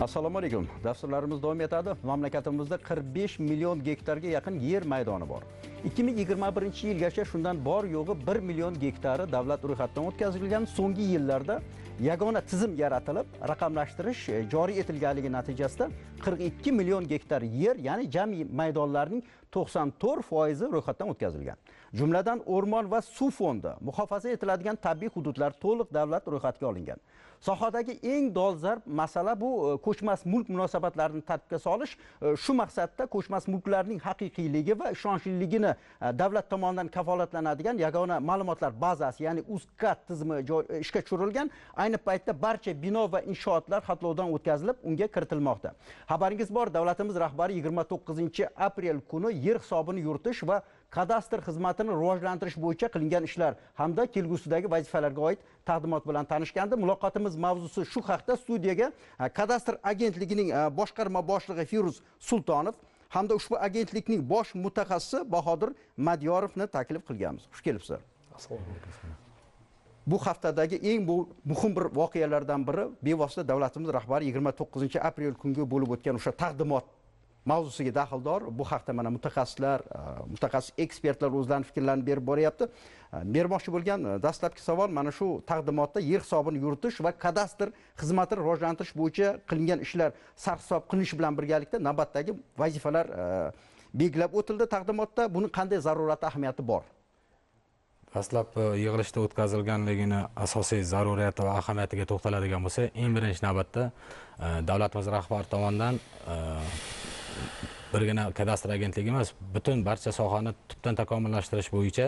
Assalomu alaykum. Dasturlarimiz davom etadi. Mamlakatimizda 45 million gektarga yaqin yer maydoni bor. 2021-yilgacha shundan bor yo'g'i 1 million gektari davlat ro'yxatidan o'tkazilgan. So'nggi yillarda yagona tizim yaratilib, raqamlashtirish joriy etilganligi natijasida 42 million gektar yer, ya'ni jami maydonlarning 94% ro'yxatdan o'tkazilgan. Jumladan o'rmon va suv fondi muhofaza etiladigan tabiiy hududlar to'liq davlat ro'yxatiga olingan. Sohadagi eng dolzarb masala bu ko'chmas mulk munosabatlarini tartibga solish. Shu maqsadda ko'chmas mulklarning haqiqiyligi va ishonchliligini davlat tomonidan kafolatlanadigan yagona ma'lumotlar bazasi, ya'ni UZCAT tizimi ishga tushirilgan. Ayni paytda barcha bino va inshootlar xatlovdan o'tkazilib, unga kiritilmoqda. Xabaringiz bor, davlatimiz rahbari 29-aprel kuni yer hisobini yuritish va kadastr xizmatini rivojlantirish bo'yicha qilingan ishlar hamda kelgusidagi vazifalarga oid taqdimot bilan tanishgandi. Muloqotimiz mavzusi shu haqda studiyaga kadastr agentligining boshqarma boshlig'i Firuz Sultonov hamda ushbu agentlikning bosh mutaxassisi Bahodir Madyorovni taklif qilganmiz. Xush kelibsizlar. Assalomu alaykum. Bu haftadagi eng muhim bir voqealardan biri bevosita davlatimiz rahbari 29-aprel kungi bo'lib o'tgan o'sha taqdimot mavzusiga daxldor. Bu haqda mana mutaxassis ekspertlar o'zlarining fikrlarini berib boryapti. Bermoqchi bo'lgan dastlabki savol mana shu taqdimotda yer hisobini yuritish va kadastr xizmatini rivojlantirish bo'yicha qilingan ishlar sarhisob qilinishi bilan birgalikda navbatdagi vazifalar belgilab o'tildi taqdimotda. Buning qanday zarurati, ahamiyati bor? Dastlab yig'ilishda o'tkazilganligini asosiy zaruriyati va ahamiyatiga to'xtaladigan bo'lsa, eng birinchi navbatda davlatimiz rahbari tomonidan birgina kadastr agentligi emas, butun barcha sohani tubdan takomillashtirish bo'yicha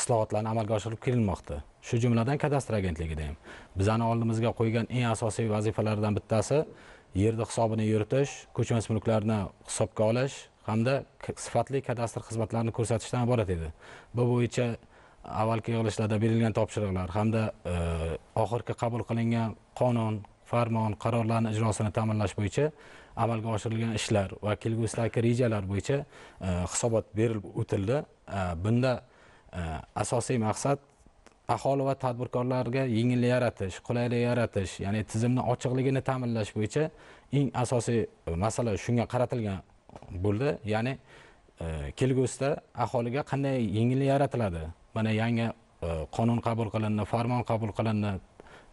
islohotlarni amalga oshirib kelinmoqda. Shu jumladan kadastr agentligida ham bizani oldimizga qo'ygan eng asosiy vazifalardan bittasi yerni hisobini yuritish, ko'chmas mulklarni hisobga olish hamda sifatli kadastr xizmatlarini ko'rsatishdan iborat edi. Bu bo'yicha avvalgi yig'ilishlarda berilgan topshiriqlar hamda oxirgi qabul qilingan qonun, farmon, qarorlarning ijrosini ta'minlash bo'yicha amalga oshirilgan ishlar va kelgusidagi rejalar bo'yicha hisobot berilib o'tildi. Bunda asosiy maqsad aholi va tadbirkorlarga yengillik yaratish, qulaylik yaratish, ya'ni tizimni ochiqligini ta'minlash bo'yicha eng asosiy masala shunga qaratilgan bo'ldi. Ya'ni kelgusida aholiga qanday yengillik yaratiladi? Mana yangi qonun qabul qilindi, farmon qabul qilindi,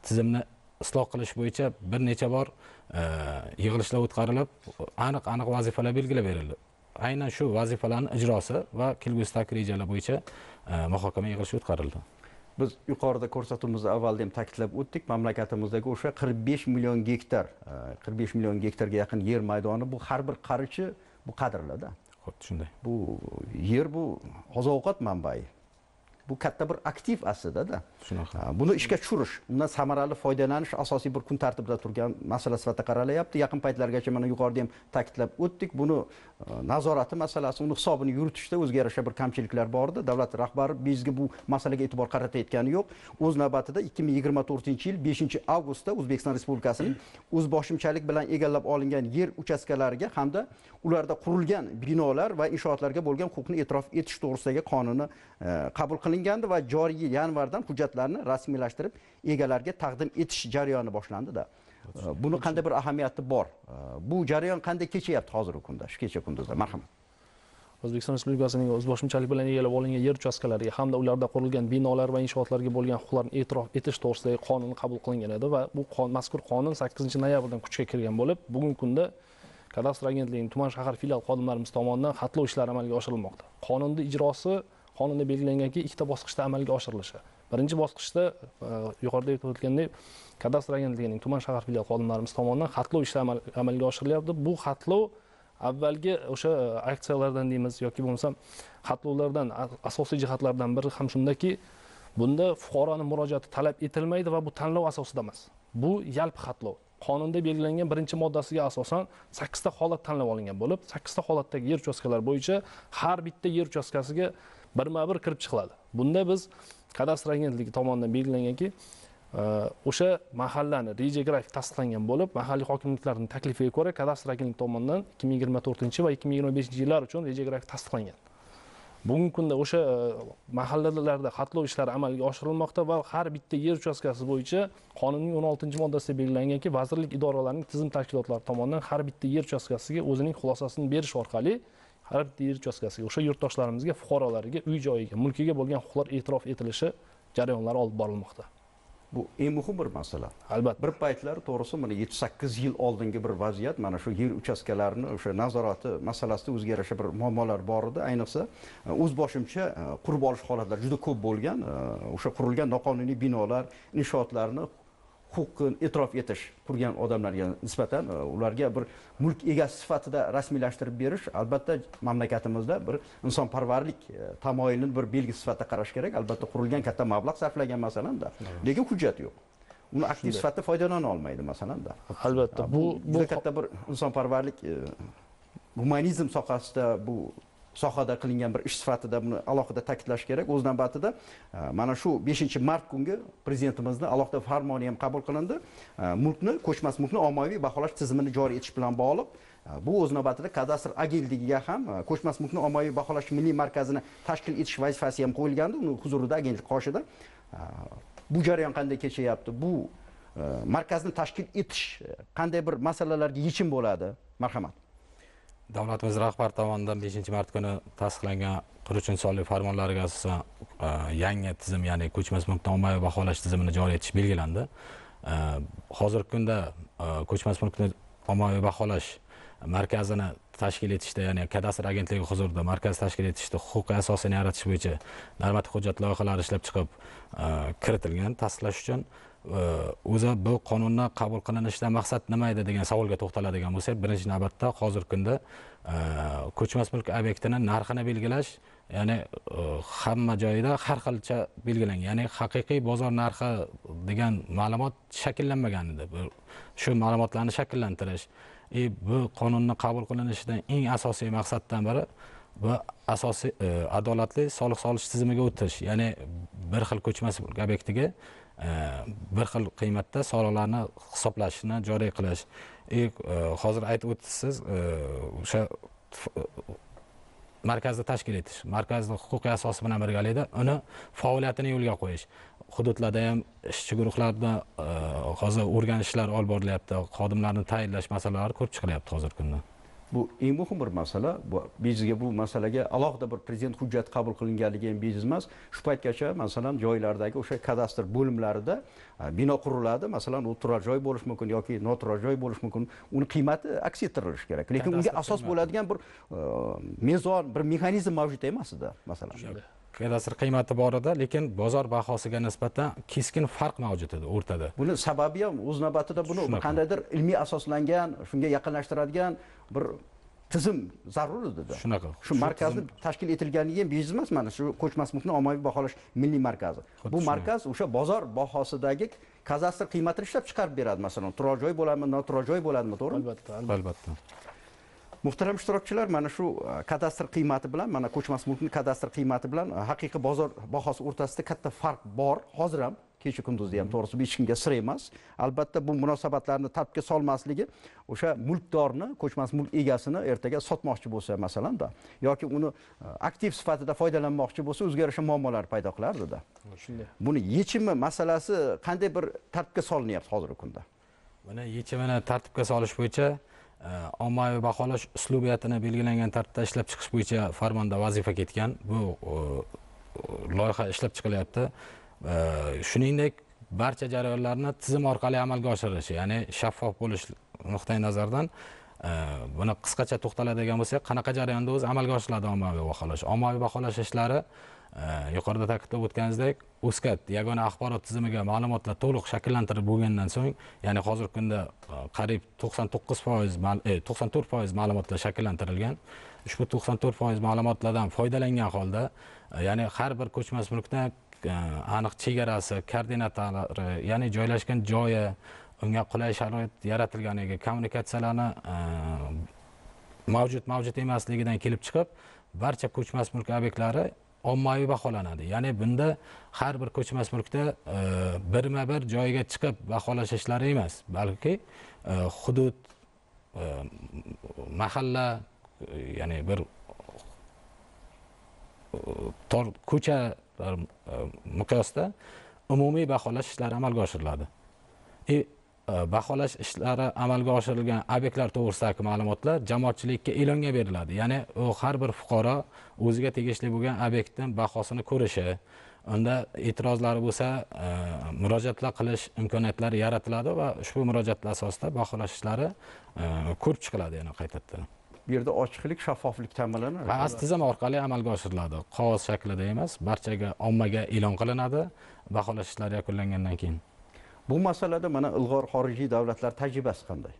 tizimni isloh qilish bo'yicha bir necha bor yig'ilishlar o'tkazilib, aniq vazifalar belgilab berildi. Aynan shu vazifalarning ijrosi va kelgusidagi rejalar bo'yicha muhokama yig'ilishi o'tkazildi. Biz yuqorida ko'rsatuvimizda avvalda ham ta'kidlab o'tdik, mamlakatimizdagi o'sha 45 million gektar, 45 million gektarga yaqin yer maydoni, bu har bir qarichi bu qadrlarda. Xuddi shunday. Bu yer bu oziq-ovqat manbai. Bu katta bir aktiv aslida-da. Shunaqa. Buni ishga tushirish, undan samarali foydalanish asosiy bir kun tartibida turgan masala sifatida qaralyapti. Yaqin paytlargacha mana yuqorida ham ta'kidlab o'tdik. Buni nazorati masalasi, uni hisobini yuritishda o'ziga yarasha bir kamchiliklar bor edi. Davlat rahbari bizga bu masalaga e'tibor qaratayotgani yo'q. O'z navbatida 2024-yil 5-avgustda O'zbekiston Respublikasining o'zboshimchalik bilan egallab olingan yer uchastkalariga hamda ularda qurilgan binolar va inshootlarga bo'lgan huquqni e'tirof etish to'g'risidagi qonuni qabul qilingandi va joriy yil yanvardan hujjatlarni rasmiylashtirib egalariga taqdim etish jarayoni boshlandi-da. Buni qanday bir ahamiyati bor? Bu jarayon qanday kechyapti hozirgi kunda, shu kecha kunduzda? Marhamat. O'zbekiston Respublikasining o'zboshimchalik bilan egallab olingan yer uchastkalariga hamda ularda qurilgan binolar va inshootlarga bo'lgan huquqlarni e'tirof etish to'g'risidagi qonun qabul qilingan edi va bu mazkur qonun 8-noyabrdan kuchga kirgan bo'lib, bugungi kunda kadastr agentligining tuman shahar filial xodimlarimiz tomonidan xatlov ishlari amalga oshirilmoqda. Qonunning ijrosi qonunda belgilanganki ikkita bosqichda amalga oshirilishi. Birinchi bosqichda yuqorida aytib o'tilgandek kadastr agentligining tuman shahar filial xodimlarimiz tomonidan xatlov ishlari amalga oshirilyapti. Bu xatlov avvalgi o'sha aksiyalardan deymiz yoki bo'lmasam xatlovlardan asosiy jihatlardan biri ham shundaki, bunda fuqaroning murojaati talab etilmaydi va bu tanlov asosida emas. Bu yalpi xatlov. Qonunda belgilangan birinchi moddasiga asosan 8 ta holat tanlab olingan bo'lib, 8 ta holatdagi yer uchastkalari bo'yicha har bitta yer uchastkasiga birma-bir kirib chiqiladi. Bunda biz kadastr agentligi tomonidan belgilanganki, o'sha mahallani reja grafik tasdiqlangan bo'lib, mahalliy hokimliklarning taklifiga ko'ra kadastr agentligi tomonidan 2024 va 2025 yillar uchun reja grafik tasdiqlangan. Bugungi kunda o'sha mahallalarda xatlov ishlari amalga oshirilmoqda va har bitta yer uchastkasi bo'yicha qonunning 16-moddasida belgilanganki, vazirlik idoralarining tizim tashkilotlari tomonidan har bitta yer uchastkasiga o'zining xulosasini berish orqali har bitta yer uchastkasiga o'sha yurtdoshlarimizga, fuqarolarga, uy joyiga, mulkiga bo'lgan huquqlar e'tirof etilishi jarayonlari olib borilmoqda. Bu eng muhim bir masala. Albatta. Bir paytlar to'g'risi mana 7-8 yil oldingi bir vaziyat, mana shu yer uchastkalarini o'sha nazorati masalasida o'ziga yarasha bir muammolar bor edi. Ayniqsa o'z boshimcha qurib olish holatlari juda ko'p bo'lgan. O'sha qurilgan noqonuniy binolar, inshootlarni huquqini e'tirof etish qurgan odamlarga nisbatan ularga bir mulk egasi sifatida rasmiylashtirib berish albatta mamlakatimizda bir insonparvarlik tamoyilini bir belgisi sifatida qarash kerak. Albatta qurilgan katta mablag' sarflagan masalanda, lekin hujjat yo'q. Uni aktiv sifatida foydalana olmaydi masalanda. Albatta bu juda katta bir insonparvarlik humanizm sohasida bu sohada qilingan bir ish sifatida buni alohida ta'kidlash kerak. O'z navbatida mana shu 5-mart kungi prezidentimizning alohida farmoni ham qabul qilindi. Mulkni, ko'chmas mulkni ommaviy baholash tizimini joriy etish bilan bog'liq. Bu o'z navbatida kadastr agentligiga ham ko'chmas mulkni ommaviy baholash milliy markazini tashkil etish vazifasi ham qo'yilgandi. Uni huzurida agentlik qoshida. Bu jarayon qanday kechyapti? Bu markazni tashkil etish qanday bir masalalarga yechim bo'ladi? Marhamat. Davlatimiz rahbari tomonidan 5-mart kuni tasdiqlangan qurilish insonlik farmonlariga asosan yangi tizim, ya'ni ko'chmas mulkni ommaviy baholash tizimini joriy etish belgilandi. Hozirgi kunda ko'chmas mulkni ommaviy baholash markazini tashkil etishda, ya'ni kadastr agentligi huzurida markaz tashkil etishda huquqiy asosini yaratish bo'yicha normativ hujjat loyihalari ishlab chiqib kiritilgan tasdiqlash uchun. O'zi bu qonunni qabul qilinishidan maqsad nima edi degan savolga to'xtaladigan bo'lsak, birinchi navbatda hozirgi kunda ko'chmas mulk obyektini narxini belgilash, ya'ni hamma joyda har xilcha belgilangan. Ya'ni haqiqiy bozor narxi degan ma'lumot shakllanmagan edi. Shu ma'lumotlarni shakllantirish, bu qonunni qabul qilinishidan eng asosiy maqsaddan biri bu asosiy adolatli soliq solish tizimiga o'tish. Ya'ni bir xil ko'chmas mulk obyektiga bir xil qiymatda soliqlarni hisoblashni joriy qilish. Hozir aytib o'tdingiz, o'sha markazni tashkil etish, markazni huquqiy asosi bilan birgalikda uni faoliyatini yo'lga qo'yish. Hududlarda ham ishchi guruhlarda hozir o'rganishlar olib borilyapti, xodimlarni tayinlash masalalari ko'rib chiqilyapti hozirgi kunda. Bu eng muhim bir masala. Bizga bu masalaga alohida bir prezident hujjati qabul qilinganligi ham bejiz emas. Shu paytgacha masalan joylardagi o'sha kadastr bo'limlarida bino quriladi. Masalan, u turar joy bo'lishi mumkin yoki noturar joy bo'lishi mumkin. Uni qiymati aks ettirilishi kerak. Lekin unga asos bo'ladigan bir mezon, bir mexanizm mavjud emas edi, masalan. Kadastr qiymati bor edi, lekin bozor bahosiga nisbatan keskin farq mavjud edi o'rtada. Buni sababi ham o'z navbatida buni qandaydir ilmiy asoslangan, shunga yaqinlashtiradigan bir tizim zarur edi. Shunaqa. Shu markazni tashkil etilganligi ham bejiz emas. Mana shu ko'chmas mulkni ommaviy baholash milliy markazi. Bu markaz o'sha bozor bahosidagi kadastr qiymatini ishlab chiqarib beradi. Masalan, turar joy bo'ladimi, noturar joy bo'ladimi, to'g'rimi? Albatta. Muhtaram ishtirokchilar, mana shu kadastr qiymati bilan, mana ko'chmas mulkni kadastr qiymati bilan haqiqiy bozor bahosi o'rtasida katta farq bor. Hozir ham kecha kunduzda ham to'g'risi hech kimga sir emas. Albatta bu munosabatlarni tartibga solmasligi o'sha mulkdorni, ko'chmas mulk egasini ertaga sotmoqchi bo'lsa masalanda yoki uni aktiv sifatida foydalanmoqchi bo'lsa o'ziga yarasha muammolar paydo qilardi-da. Shunday. Buni yechimi masalasi qanday bir tartibga solinyapti hozirgi kunda? Buni yechimini tartibga solish bo'yicha ommaviy baholash uslubiyatini belgilangan tartibda ishlab chiqish bo'yicha farmonda vazifa ketgan. Bu loyiha ishlab chiqilyapti. Shuningdek, barcha jarayonlarni tizim orqali amalga oshirilishi, ya'ni shaffof bo'lish nuqtai nazaridan buni qisqacha to'xtaladigan bo'lsak, qanaqa jarayonda o'zi amalga oshiriladi ommaviy baholash? Ommaviy baholash ishlari yuqorida ta'kidlab o'tganingizdek, USCAT yagona axborot tizimiga ma'lumotlar to'liq shakllantirib bo'lgandan so'ng, ya'ni hozirgi kunda qariyb 94% ma'lumotlar shakllantirilgan. Ushbu 94% ma'lumotlardan foydalangan holda, ya'ni har bir ko'chmas mulkda aniq chegarasi, koordinatalari, ya'ni joylashgan joyi, unga qulay sharoit yaratilganiga, kommunikatsiyalarni mavjud emasligidan kelib chiqib, barcha ko'chmas mulk obyektlari ommaviy baholanadi. Ya'ni bunda har bir ko'chmas mulkda birma-bir joyiga chiqib baholash ishlari emas, balki hudud, mahalla, ya'ni bir ko'chalar miqyosida umumiy baholash ishlari amalga oshiriladi. Baholash ishlari amalga oshirilgan obyektlar to'g'risidagi ma'lumotlar jamoatchilikka e'longa beriladi. Ya'ni u har bir fuqaro o'ziga tegishli bo'lgan obyektning bahosini ko'rishi, unda e'tirozlari bo'lsa, murojaatlar qilish imkoniyatlari yaratiladi va ushbu murojaatlar asosida baholash ishlari ko'rib chiqiladi yana qaytadan. Bu yerda ochiqlik, shaffoflik ta'minlanadi. Qog'oz tizim orqali amalga oshiriladi. Qog'oz shaklida emas, barchaga ommaga e'lon qilinadi baholash ishlari yakunlangandan keyin. Bu masalada mana ilg'or xorijiy davlatlar tajribasi qanday?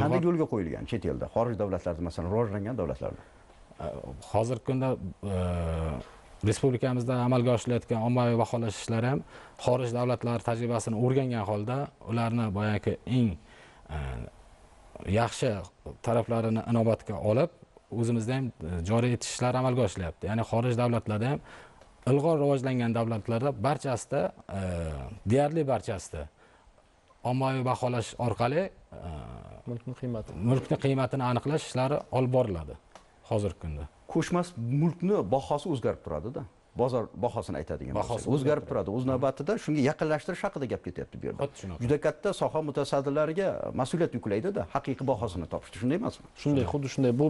Qanday yo'lga qo'yilgan chet elda, xorij davlatlarda, masalan, rivojlangan davlatlarda? Hozirgi kunda respublikamizda amalga oshirilayotgan ommaviy baholash ishlari ham xorij davlatlari tajribasini o'rgangan holda ularni boyagi eng yaxshi taraflarini inobatga olib, o'zimizda ham joriy etish ishlari amalga oshiryapti. Ya'ni xorij davlatlarda ham ilg'or rivojlangan davlatlarda barchasida, deyarli barchasida ommaviy baholash orqali mulkni qiymatini aniqlash ishlari olib boriladi hozirgi kunda. Ko'chmas mulkni bahosi o'zgarib turadi-da. Bozor bahosini aytadigan bo'lsak, o'zgarib turadi. O'z navbatida shunga yaqinlashtirish haqida gap ketyapti bu yerda. Juda katta soha mutasaddilariga mas'uliyat yuklaydi-da, haqiqiy bahosini topishdi, shunday emasmi? Shunday, xuddi shunday. Bu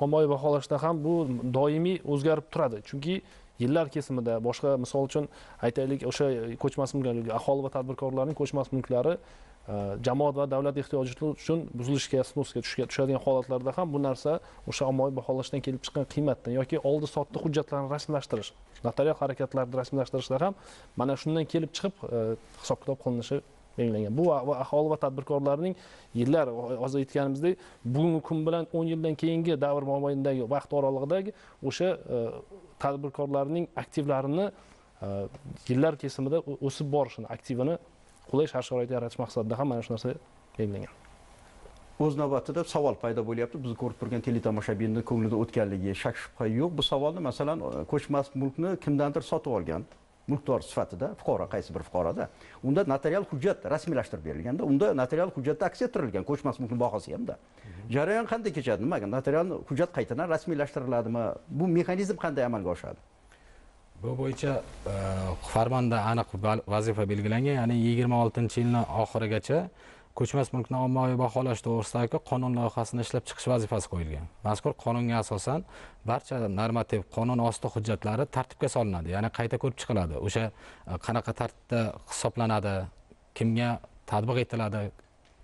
ommaviy baholashda ham bu doimiy o'zgarib turadi. Chunki yillar kesimida, boshqa misol uchun aytaylik, o'sha ko'chmas mulklar, aholi va tadbirkorlarning ko'chmas mulklari jamoat va davlat ehtiyoji uchun buzilishga, snosga tushadigan holatlarda ham bu narsa o'sha ommaviy baholashdan kelib chiqqan qiymatdan yoki oldi-sotdi hujjatlarini rasmiylashtirish, notarial harakatlarni rasmiylashtirishlar ham mana shundan kelib chiqib hisob-kitob qilinishi belgilangan. Bu aholi va tadbirkorlarning yillar, hozir aytganimizdek, bugungi kun bilan 10 yildan keyingi davr mobaynidagi vaqt oralig'idagi o'sha tadbirkorlarning aktivlarini yillar kesimida o'sib borishini, aktivini qulay shart-sharoit yaratish maqsadida ham mana shu narsa belgilangan. O'z navbatida savol paydo bo'lyapti. Biz ko'rib turgan teletomoshabinning ko'nglida o'tganligi shak shubha yo'q. Bu savolni masalan ko'chmas mulkni kimdandir sotib olgan mulkdor sifatida fuqaro, qaysi bir fuqaroda, unda notarial hujjat rasmiylashtirib berilganda, unda notarial hujjatda aks ettirilgan ko'chmas mulkning bahosi hamda. Jarayon qanday kechadi? Nimaga? Notarial hujjat qaytadan rasmiylashtiriladimi? Bu mexanizm qanday amalga oshadi? Bu bo'yicha farmonda aniq vazifa belgilangan, ya'ni 26-yilning oxirigacha ko'chmas mulkni ommaviy baholash to'g'risidagi qonun loyihasini ishlab chiqish vazifasi qo'yilgan. Mazkur qonunga asosan barcha normativ qonun osti hujjatlari tartibga solinadi, ya'ni qayta ko'rib chiqiladi. O'sha qanaqa tartibda hisoblanadi, kimga tatbiq etiladi,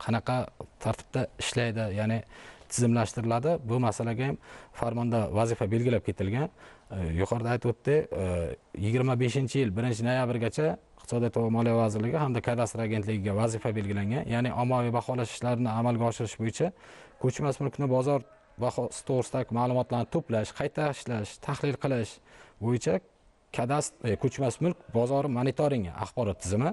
qanaqa tartibda ishlaydi, ya'ni tizimlashtiriladi. Bu masalaga ham farmonda vazifa belgilab ketilgan. Yuqorida aytib o'tdi, 25-yil 1-noyabrgacha Iqtisodiyot va Moliya vazirligi hamda kadastr agentligiga vazifa belgilangan. Ya'ni ommaviy baholash ishlarini amalga oshirish bo'yicha ko'chmas mulkni bozor bahosi to'g'risidagi ma'lumotlarni to'plash, qayta ishlash, tahlil qilish bo'yicha ko'chmas mulk bozori monitoringi axborot tizimi,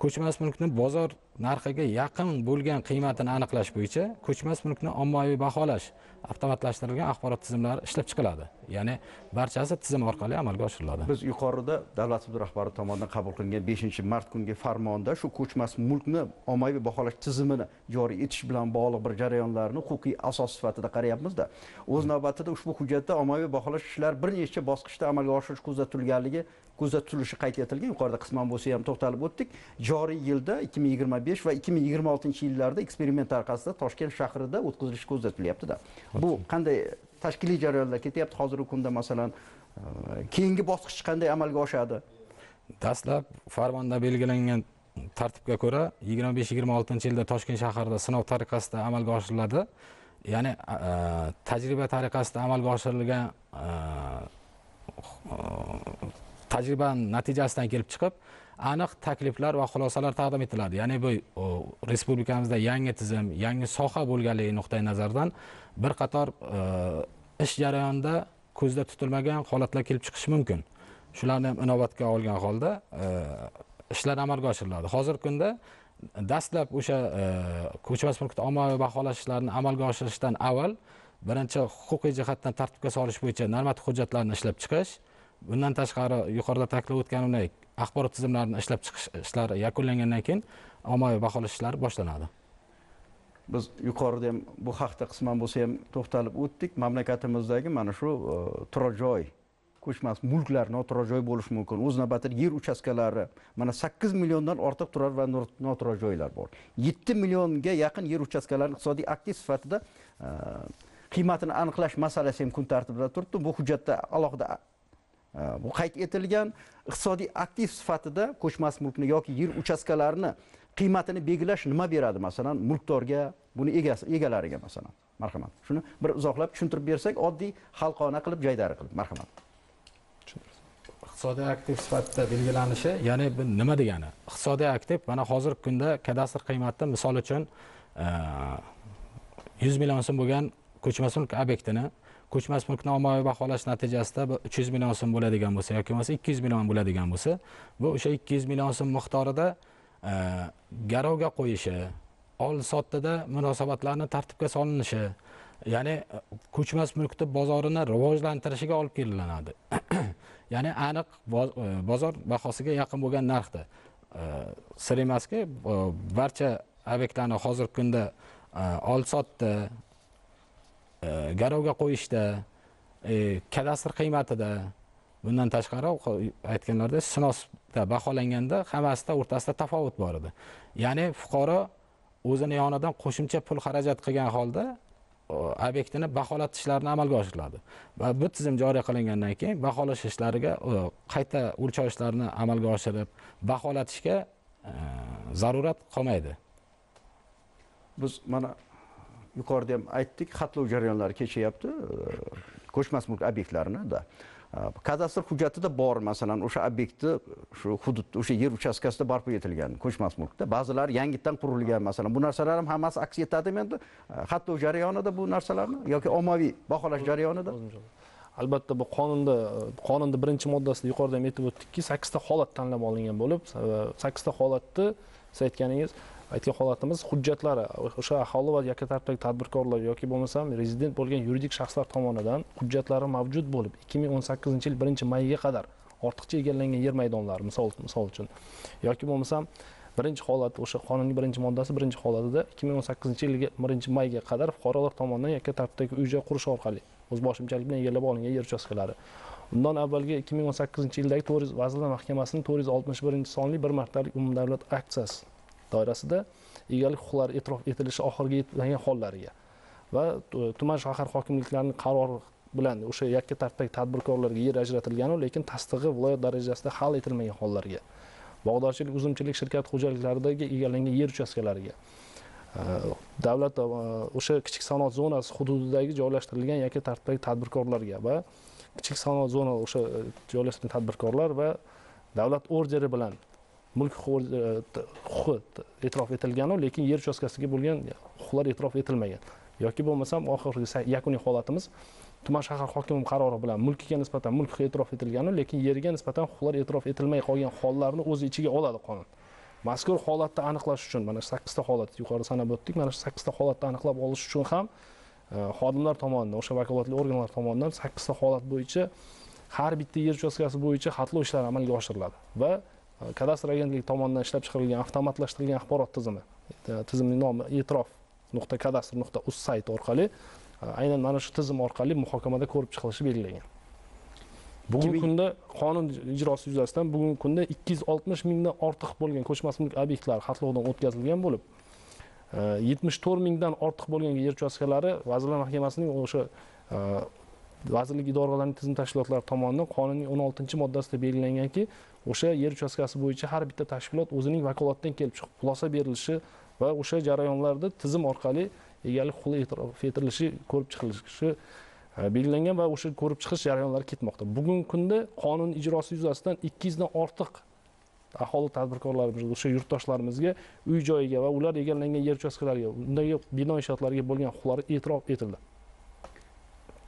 ko'chmas mulkni bozor narxiga yaqin bo'lgan qiymatini aniqlash bo'yicha ko'chmas mulkni ommaviy baholash avtomatlashtirilgan axborot tizimlari ishlab chiqiladi. Ya'ni barchasi tizim orqali amalga oshiriladi. Biz yuqorida davlatimiz rahbari tomonidan qabul qilingan 5-mart kungi farmonda shu ko'chmas mulkni ommaviy baholash tizimini joriy etish bilan bog'liq bir jarayonlarni huquqiy asos sifatida qarayapmiz-da. O'z navbatida ushbu hujjatda ommaviy baholash ishlari bir nechta bosqichda amalga oshirish kuzatilishi qayd etilgan. Yuqorida qisman bo'lsa ham to'xtalib o'tdik. Joriy yilda 2025 va 2026-yillarda eksperiment tariqasida Toshkent shahrida o'tkazilishi ko'zatilyapti-da. Bu qanday tashkiliy jarayonlar ketyapti hozirgi kunda, masalan, keyingi bosqich qanday amalga oshadi? Dastlab farmonda belgilangan tartibga ko'ra 25-26-yilda Toshkent shahrida sinov tariqasida amalga oshiriladi. Ya'ni tajriba tariqasida amalga oshirilgan tajribaning natijasidan kelib chiqib aniq takliflar va xulosalar taqdim etiladi. Ya'ni bu respublikamizda yangi tizim, yangi soha bo'lganligi nuqtai nazardan bir qator ish jarayonida ko'zda tutilmagan holatlar kelib chiqishi mumkin. Shularni ham inobatga olgan holda ishlar amalga oshiriladi. Hozirgi kunda dastlab o'sha ko'chmas mulkni ommaviy baholash ishlarini amalga oshirishdan avval birinchi huquqiy jihatdan tartibga solish bo'yicha normativ hujjatlarni ishlab chiqish, bundan tashqari yuqorida ta'kidlab o'tganimdek axborot tizimlarini ishlab chiqish ishlari yakunlangandan keyin ommaviy baholash ishlari boshlanadi. Biz yuqorida ham bu haqda qisman bo'lsa ham to'xtalib o'tdik. Mamlakatimizdagi mana shu turar joy ko'chmas mulklar noturar joy bo'lishi mumkin. O'z navbatida yer uchastkalari mana 8 milliondan ortiq turar va noturar joylar bor. 7 millionga yaqin yer uchastkalarini iqtisodiy aktiv sifatida qiymatini aniqlash masalasi ham kun tartibida turibdi. Bu hujjatda alohida bu qayd etilgan. Iqtisodiy aktiv sifatida ko'chmas mulkni yoki yer uchastkalarini qiymatini belgilash nima beradi? Masalan, mulkdorga, buni egalariga masalan. Marhamat. Shuni bir izohlab tushuntirib bersak, oddiy xalqona qilib, jaydari qilib. Marhamat. Iqtisodiy aktiv sifatida belgilanishi, ya'ni bu nima degani? Iqtisodiy aktiv mana hozirgi kunda kadastr qiymati misol uchun 100 million so'm bo'lgan ko'chmas mulk obyektini ko'chmas mulkni ommaviy baholash natijasida 300 million so'm bo'ladigan bo'lsa yoki bo'lmasa 200 million bo'ladigan bo'lsa, bu o'sha 200 million so'm miqdorida garovga qo'yishi, oldi-sotdida munosabatlarni tartibga solinishi, ya'ni ko'chmas mulkni bozorini rivojlantirishiga olib kelinadi. Ya'ni aniq bozor bahosiga yaqin bo'lgan narxda. Sir emaski, barcha obyektlarni hozirgi kunda oldi-sotda, garovga qo'yishda, kadastr qiymatida, bundan tashqari aytganlaridek sinosda baholanganda hammasida o'rtasida tafovut bor edi. Ya'ni fuqaro o'zini yonidan qo'shimcha pul xarajat qilgan holda obyektini baholash ishlarini amalga oshiriladi. Va bu tizim joriy qilingandan keyin baholash ishlariga qayta o'lchovishlarni amalga oshirib, baholatishga zarurat qolmaydi. Biz mana yuqorida ham aytdik, xatlov jarayonlari kechyapti ko'chmas mulk obyektlarini da. Kadastr hujjatida bor, masalan, o'sha obyektni shu hududda, o'sha yer uchastkasida barpo etilgan ko'chmas mulkda, ba'zilari yangitdan qurilgan, masalan, bu narsalar ham hammasi aks etadimi endi xatlov jarayonida bu narsalarni yoki ommaviy baholash jarayonida? Albatta bu qonunda birinchi moddasida yuqorida ham aytib o'tdikki, 8 ta holat tanlab olingan bo'lib, 8 ta holatni siz aytgan holatimiz hujjatlari o'sha aholi va yakka tartibdagi tadbirkorlar yoki bo'lmasam rezident bo'lgan yuridik shaxslar tomonidan hujjatlari mavjud bo'lib 2018-yil 1-mayga qadar ortiqcha egallangan yer maydonlari misol uchun yoki bo'lmasam birinchi holat o'sha qonunning birinchi moddasi birinchi holatida 2018-yil 1-mayga qadar fuqarolar tomonidan yakka tartibdagi uy-joy qurish orqali o'z boshimchalik bilan egallab olingan yer uchastkalari. Undan avvalgi 2018-yildagi Vazirlar Mahkamasining 461-sonli bir martalik umumdavlat aksiyasi doirasida egalik huquqlari e'tirof etilishi oxiriga yetmagan hollariga va tuman shahar hokimliklarining qarori bilan o'sha yakka tartibdagi tadbirkorlarga yer ajratilgani, lekin tasdig'i viloyat darajasida hal etilmagan hollarga, bog'dorchilik, uzumchilik shirkat xo'jaliklaridagi egallangan yer uchastkalariga, davlat o'sha kichik sanoat zonasi hududidagi joylashtirilgan yakka tartibdagi tadbirkorlarga va kichik sanoat zonasi o'sha joylashtirilgan tadbirkorlar va davlat orderi bilan mulk huquqi e'tirof etilgani, lekin yer uchastkasiga bo'lgan huquqlar e'tirof etilmagan yoki bo'lmasam oxirgi yakuniy holatimiz tuman shahar hokimi qarori bilan mulkiga nisbatan mulk huquqi e'tirof etilgani, lekin yerga nisbatan huquqlar e'tirof etilmay qolgan hollarni o'z ichiga oladi qonun. Mazkur holatni aniqlash uchun mana 8 ta holat yuqorida sanab o'tdik. Mana shu 8 ta holatni aniqlab olish uchun ham xodimlar tomonidan, o'sha vakolatli organlar tomonidan 8 ta holat bo'yicha har bitta yer uchastkasi bo'yicha xatlov ishlari amalga oshiriladi va kadastr agentligi tomonidan ishlab chiqarilgan avtomatlashtirilgan axborot tizimining nomi e'tirof.kadastr.uz sayti orqali aynan mana shu tizim orqali muhokamada ko'rib chiqilishi belgilangan. Bugungi kunda qonun ijrosi yuzasidan bugungi kunda 260 mingdan ortiq bo'lgan ko'chmas mulk obyektlari xatlovdan o'tkazilgan bo'lib, 74 mingdan ortiq bo'lgan yer uchastkalari Vazirlar Mahkamasining o'sha vazirlik idoralarining tizim tashkilotlari tomonidan qonunning 16-moddasida belgilanganki, o'sha yer uchastkasi bo'yicha har bitta tashkilot o'zining vakolatidan kelib chiqib xulosa berilishi va o'sha jarayonlarda tizim orqali egalik huquqi e'tirof etilishi, ko'rib chiqilishi belgilangan va o'sha ko'rib chiqish jarayonlari ketmoqda. Bugungi kunda qonun ijrosi yuzasidan 200 dan ortiq aholi tadbirkorlarimiz, o'sha yurtdoshlarimizga uy-joyiga va ular egallangan yer uchastkalariga, undagi bino ishotlariga bo'lgan huquqlari e'tirof etildi.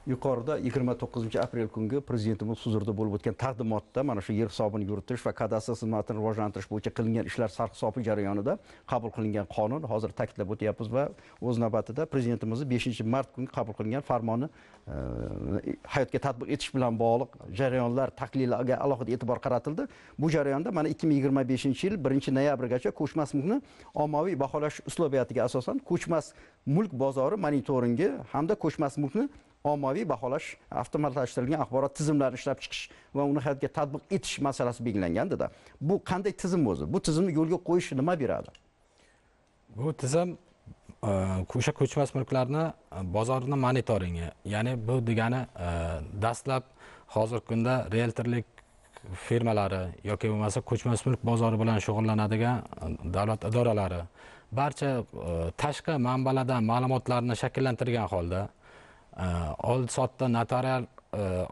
Yuqorida 29-aprel kungi prezidentimiz huzurida bo'lib o'tgan taqdimotda mana shu yer hisobini yuritish va kadastr xizmatini rivojlantirish bo'yicha qilingan ishlar sarhisobi jarayonida qabul qilingan qonun hozir ta'kidlab o'tyapmiz va o'z navbatida prezidentimizning 5-mart kungi qabul qilingan farmoni hayotga tatbiq etish bilan bog'liq jarayonlar tahliliga alohida e'tibor qaratildi. Bu jarayonda mana 2025-yil 1-noyabrgacha ko'chmas mulkni ommaviy baholash uslubiyatiga asosan ko'chmas mulk bozori monitoringi hamda ko'chmas mulkni ommaviy baholash avtomatlashtirilgan axborot tizimlarini ishlab chiqish va uni hayotga tatbiq etish masalasi belgilangandi-da. Bu qanday tizim o'zi? Bu tizimni yo'lga qo'yish nima beradi? Bu tizim o'sha ko'chmas mulklarni bozorini monitoringi, ya'ni bu degani dastlab hozirgi kunda realtorlik firmalari yoki bo'lmasa ko'chmas mulk bozori bilan shug'ullanadigan davlat idoralari barcha tashqi manbalardan ma'lumotlarni shakllantirgan holda oldi-sotdi notarial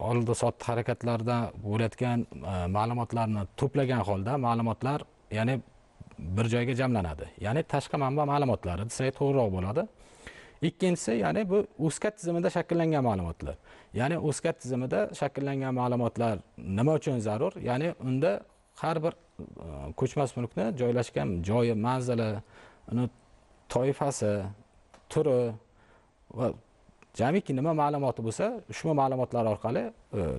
oldi-sotdi harakatlardan bo'layotgan ma'lumotlarni to'plagan holda ma'lumotlar ya'ni bir joyga jamlanadi. Ya'ni tashqi manba ma'lumotlari desak to'g'riroq bo'ladi. Ikkinchisi, ya'ni bu USCAT tizimida shakllangan ma'lumotlar. Ya'ni USCAT tizimida shakllangan ma'lumotlar nima uchun zarur? Ya'ni unda har bir ko'chmas mulkni joylashgan joyi, manzili, uni toifasi, turi va jamiki nima ma'lumoti bo'lsa, ushbu ma'lumotlar orqali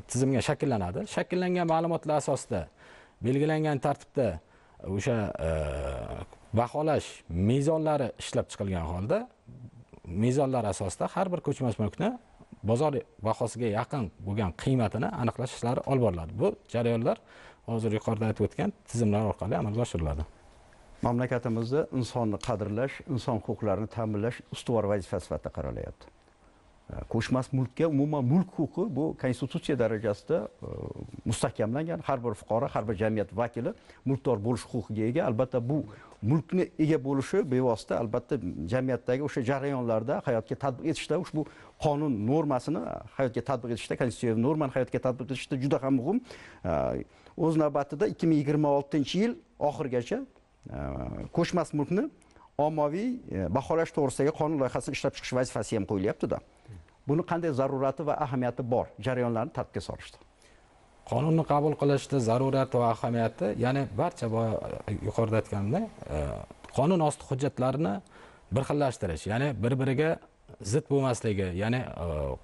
tizimga shakllanadi. Shakllangan ma'lumotlar asosida belgilangan tartibda o'sha baholash mezonlari ishlab chiqilgan holda mezonlar asosida har bir ko'chmas mulkni bozor bahosiga yaqin bo'lgan qiymatini aniqlash ishlari olib boriladi. Bu jarayonlar hozir yuqorida aytib o'tgan tizimlar orqali amalga oshiriladi. Mamlakatimizda insonni qadrlash, inson huquqlarini ta'minlash ustuvor vazifa sifatida qaralyapti. Ko'chmas mulkka umuman mulk huquqi bu konstitutsiya darajasida mustahkamlangan. Har bir fuqaro, har bir jamiyat vakili mulkdor bo'lish huquqiga ega. Albatta bu mulkni ega bo'lishi bevosita albatta jamiyatdagi o'sha jarayonlarda hayotga tatbiq etishda ushbu qonun normasini hayotga tatbiq etishda, konstitutsiyaviy normani hayotga tatbiq etishda juda ham muhim. O'z navbatida 2026-yil oxirigacha ko'chmas mulkni ommaviy baholash to'g'risidagi qonun loyihasini ishlab chiqish vazifasi ham qo'yilyapti-da. Buni qanday zarurati va ahamiyati bor jarayonlarni tartibga solishdi? Qonunni qabul qilishda zarurati va ahamiyati, ya'ni barcha yuqorida aytganimdek, qonun osti hujjatlarini bir xillashtirish, ya'ni bir-biriga zid bo'lmasligi, ya'ni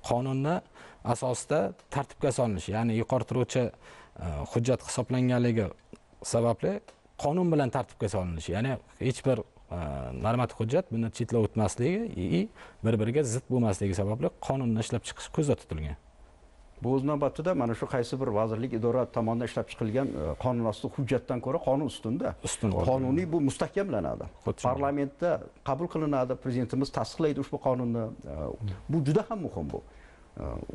qonunni asosida tartibga solinishi, ya'ni yuqori turuvchi hujjat hisoblanganligi sababli qonun bilan tartibga solinishi, ya'ni hech bir normativ hujjat buni chetlab o'tmasligi, bir-biriga zid bo'lmasligi sababli qonunni ishlab chiqish ko'zda tutilgan. Bu o'z navbatida mana shu qaysi bir vazirlik, idora tomonidan ishlab chiqilgan qonun osti hujjatdan ko'ra qonun ustunda. Qonuniy bu mustahkamlanadi. Parlamentda qabul qilinadi, prezidentimiz tasdiqlaydi ushbu qonunni. Bu juda ham muhim bu.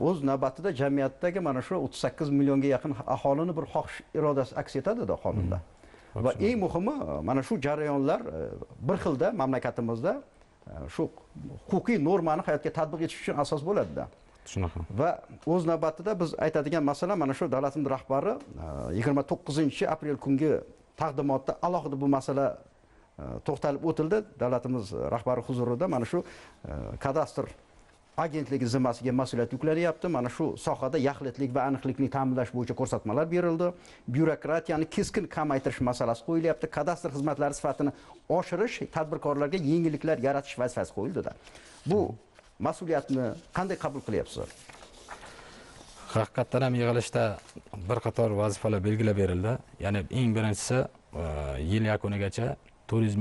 O'z navbatida jamiyatdagi mana shu 38 millionga yaqin aholini bir xohish irodasi aks etadi-da qonunda. Va eng muhimi mana shu jarayonlar bir xilda mamlakatimizda shu huquqiy normani hayotga tatbiq etish uchun asos bo'ladi-da. Shunaqa. Va o'z navbatida biz aytadigan masala mana shu davlatimiz rahbari 29-aprel kungi taqdimotda alohida bu masala to'xtalib o'tildi. Davlatimiz rahbari huzurida mana shu kadastr agentligi zimmasiga mas'uliyat yuklanyapti. Mana shu sohada yaxlitlik va aniqlikni ta'minlash bo'yicha ko'rsatmalar berildi. Byurokratiyani keskin kamaytirish masalasi qo'yilyapti. Kadastr xizmatlari sifatini oshirish, tadbirkorlarga yengilliklar yaratish vazifasi qo'yildi-da. Bu mas'uliyatni qanday qabul qilyapsiz? Haqiqatdan ham yig'ilishda bir qator vazifalar belgilab berildi. Ya'ni eng birinchisi yil yakunigacha 400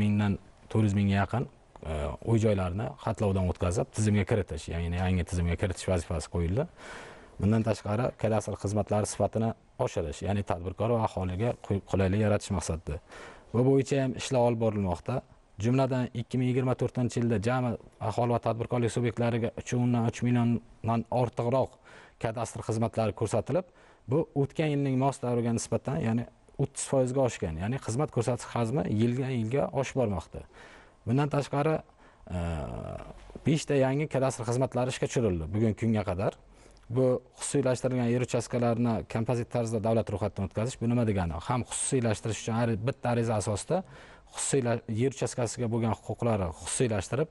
mingga yaqin uy-joylarni xatlovdan o'tkazib tizimga kiritish, ya'ni yangi tizimga kiritish vazifasi qo'yildi. Bundan tashqari kadastr xizmatlari sifatini oshirish, ya'ni tadbirkor va aholiga qulaylik yaratish maqsadida. Bu bo'yicha ham ishlar olib borilmoqda. Jumladan 2024-yilda jami aholi va tadbirkorlik subyektlariga 3,3 milliondan ortiqroq kadastr xizmatlari ko'rsatilib, bu o'tgan yilning mos davriga nisbatan, ya'ni 30% ga oshgan. Ya'ni xizmat ko'rsatish hajmi yilga oshib bormoqda. Bundan tashqari 5 ta yangi kadastr xizmatlari ishga tushirildi bugungi kunga qadar. Bu xususiylashtirilgan yer uchastkalarini kompozit tarzda davlat ro'yxatidan o'tkazish. Bu nima degani? Ham xususiylashtirish uchun bitta ariza asosida yer uchastkasiga bo'lgan huquqlari xususiylashtirib,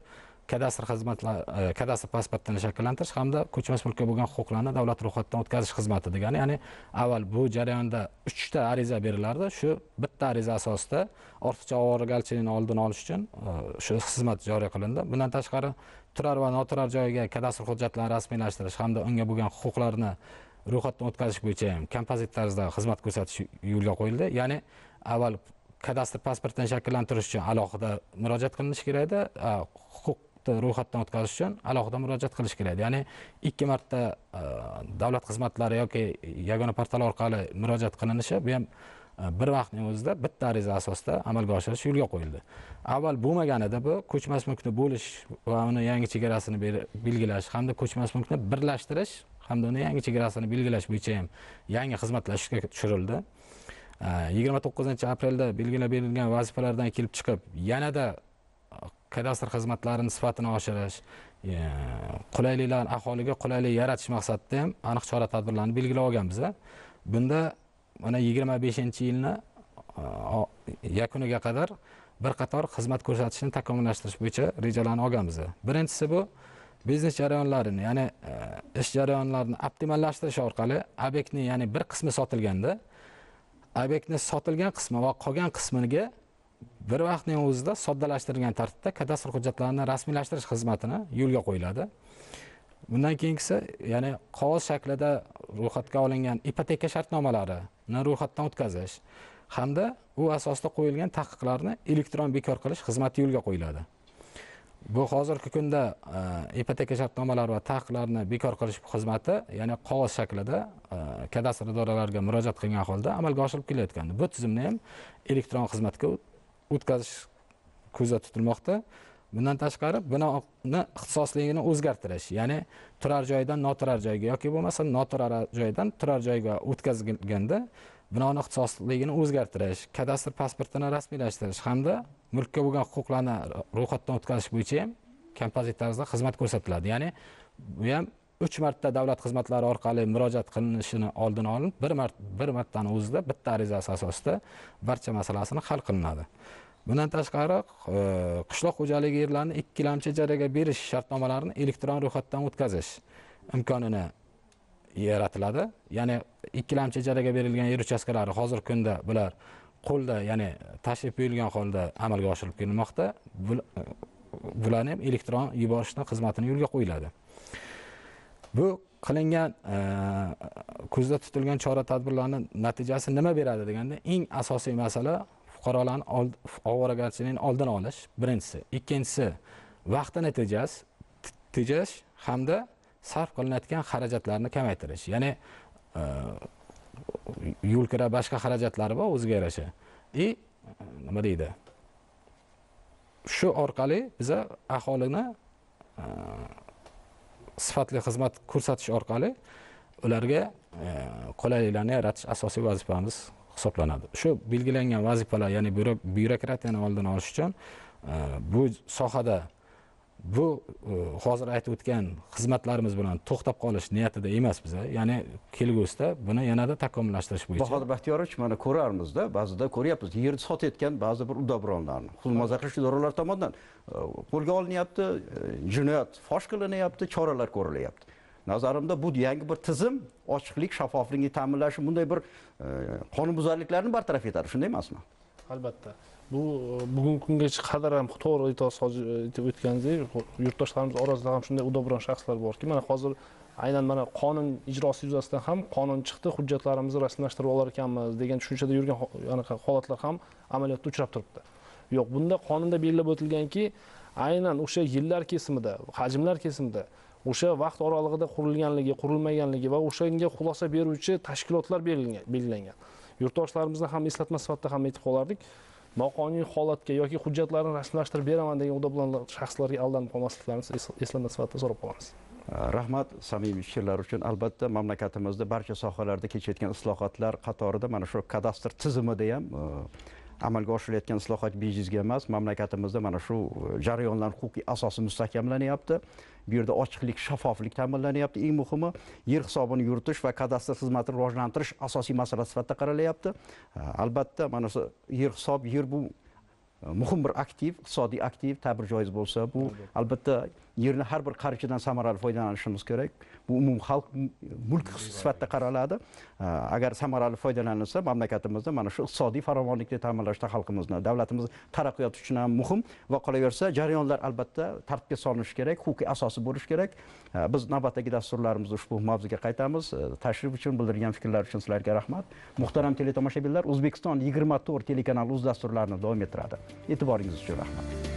kadastr xizmatlar, kadastr pasportini shakllantirish hamda ko'chmas mulkka bo'lgan huquqlarni davlat ro'yxatidan o'tkazish xizmati degani. Ya'ni avval bu jarayonda 3 ta ariza berilardi. Shu bitta ariza asosida ortiqcha ovoragarchilikni oldini olish uchun shu xizmat joriy qilindi. Bundan tashqari turar va noturar joyiga kadastr hujjatlarini rasmiylashtirish hamda unga bo'lgan huquqlarni ro'yxatdan o'tkazish bo'yicha ham kompozit tarzda xizmat ko'rsatish yo'lga qo'yildi. Ya'ni avval kadastr pasportini shakllantirish uchun alohida murojaat qilinishi kerak edi. Huquq mahsulotni ro'yxatdan o'tkazish uchun alohida murojaat qilish kerak. Ya'ni 2 marta davlat xizmatlari yoki yagona portal orqali murojaat qilinishi bu ham bir vaqtning o'zida bitta ariza asosida amalga oshirish yo'lga qo'yildi. Avval bo'lmaganida bu ko'chmas mulkni bo'lish va uni yangi chegarasini belgilash hamda ko'chmas mulkni birlashtirish hamda uni yangi chegarasini belgilash bo'yicha ham yangi xizmatlar ishga tushirildi. 29-aprelda belgilab berilgan vazifalardan kelib chiqib, yanada kadastr xizmatlarining sifatini oshirish, qulayliklar aholiga qulaylik yaratish maqsadida ham aniq chora-tadbirlarni belgilab olganmiz. Bunda mana 25-yilni yakuniga qadar bir qator xizmat ko'rsatishni takomillashtirish bo'yicha rejalarni olganmiz. Birinchisi bu biznes jarayonlarini, ya'ni ish jarayonlarini optimallashtirish orqali obyektning, ya'ni bir qismi sotilganda obyektning sotilgan qismi va qolgan qismiga bir vaqtning o'zida soddalashtirilgan tartibda kadastr hujjatlarini rasmiylashtirish xizmatini yo'lga qo'yiladi. Bundan keyingisi, ya'ni qog'oz shaklida ro'yxatga olingan ipoteka shartnomalarini ro'yxatdan o'tkazish hamda u asosida qo'yilgan taqiqlarni elektron bekor qilish xizmati yo'lga qo'yiladi. Bu hozirgi kunda ipoteka shartnomalari va taqiqlarni bekor qilish xizmati, ya'ni qog'oz shaklida kadastr idoralariga murojaat qilgan holda amalga oshirib kelayotgandi. Bu tizimni ham elektron xizmatga o'tkazish ko'zda tutilmoqda. Bundan tashqari binoni ixtisosligini o'zgartirish, ya'ni turar joydan noturar joyga yoki bo'lmasa noturar joydan turar joyga o'tkazilganda binoni ixtisosligini o'zgartirish, kadastr pasportini rasmiylashtirish hamda mulkka bo'lgan huquqlarni ro'yxatdan o'tkazish bo'yicha ham kompozit tarzda xizmat ko'rsatiladi. Ya'ni bu ham 3 marta davlat xizmatlari orqali murojaat qilinishini oldini olib, bir martaning o'zida bitta arizasi asosida barcha masalasini hal qilinadi. Bundan tashqari, qishloq xo'jaligi yerlarini ikkilamchi ijaraga berish shartnomalarini elektron ro'yxatdan o'tkazish imkonini yaratiladi. Ya'ni ikkilamchi ijaraga berilgan yer uchastkalari hozirgi kunda bular qo'lda, ya'ni tashrif buyurilgan holda amalga oshirib kelinmoqda. Bularni ham elektron yuborishdan xizmatini yo'lga qo'yiladi. Bu qilingan ko'zda tutilgan chora-tadbirlarning natijasi nima beradi deganda, eng asosiy masala fuqarolarning ovoragarchilikning oldini olish birinchisi. Ikkinchisi, vaqtini tejash hamda sarf qilinayotgan xarajatlarni kamaytirish. Ya'ni yo'l kira boshqa xarajatlari bor o'ziga yarasha. Nima deydi? Shu orqali biz aholini sifatli xizmat ko'rsatish orqali ularga qulayliklarni yaratish asosiy vazifamiz hisoblanadi. Shu belgilangan vazifalar, ya'ni byurokratiyani oldini olish uchun bu sohada bu hozir aytib o'tgan xizmatlarimiz bilan to'xtab qolish niyatida emas biz. Ya'ni kelgusida buni yanada takomillashtirish bo'yicha. Bahodir Baxtiyorovich, mana ko'rarimizda, ba'zida ko'ryapmiz, yerni sotayotgan ba'zi bir udobronlarni huquq qilish idoralari tomonidan qo'lga olinyapti, jinoyat fosh qilinyapti, choralar ko'rilyapti. Nazarimda bu yangi bir tizim ochiqlik, shaffoflikni ta'minlashi, bunday bir qonunbuzarliklarni bartaraf etadi, shunday emasmi? Albatta. Bu bugungi kungacha qadar ham to'g'ri aytib o'tganingizdek, yurtdoshlarimiz orasida ham shunday udobron shaxslar borki, mana hozir aynan mana qonun ijrosi yuzasidan ham qonun chiqdi, hujjatlarimizni rasmiylashtirib olar ekanmiz degan tushunchada yurgan holatlar ham amaliyotda uchrab turibdi. Yo'q, bunda qonunda belgilab o'tilganki, aynan o'sha yillar kesimida, hajmlar kesimida o'sha vaqt oralig'ida qurilganligi, qurilmaganligi va o'shanga xulosa beruvchi tashkilotlar belgilangan. Yurtdoshlarimizni ham eslatma sifatida ham aytib qolardik. Noqonuniy holatga yoki hujjatlarni rasmiylashtirib beraman degan udobron shaxslarga aldanib qolmasliklarini eslatma sifatida so'rab qolamiz. Rahmat samimiy fikrlar uchun. Albatta mamlakatimizda barcha sohalarda kechayotgan islohotlar qatorida mana shu kadastr tizimida ham amalga oshirilayotgan islohot bejizga emas, mamlakatimizda mana shu jarayonlar huquqiy asosi mustahkamlanyapti. Bu yerda ochiqlik, shaffoflik ta'minlanyapti. Eng muhimi, yer hisobini yuritish va kadastr xizmatini rivojlantirish asosiy masala sifatida qaralyapti. Albatta mana shu yer hisob, yer bu muhim bir aktiv, iqtisodiy aktiv, ta'bir joiz bo'lsa, bu albatta yerni har bir qarichidan samarali foydalanishimiz kerak. Bu umum xalq mulk sifatida qaraladi. Agar samarali foydalanilsa, mamlakatimizda mana shu iqtisodiy farovonlikni ta'minlashda xalqimizni, davlatimiz taraqqiyoti uchun ham muhim va qolaversa, jarayonlar albatta tartibga solinishi kerak, huquqiy asosi bo'lishi kerak. Biz navbatdagi dasturlarimizda ushbu mavzuga qaytamiz. Tashrif uchun bildirgan fikrlar uchun sizlarga rahmat. Muhtaram teletomoshabinlar, O'zbekiston 24 telekanali o'z dasturlarini davom ettiradi. E'tiboringiz uchun rahmat.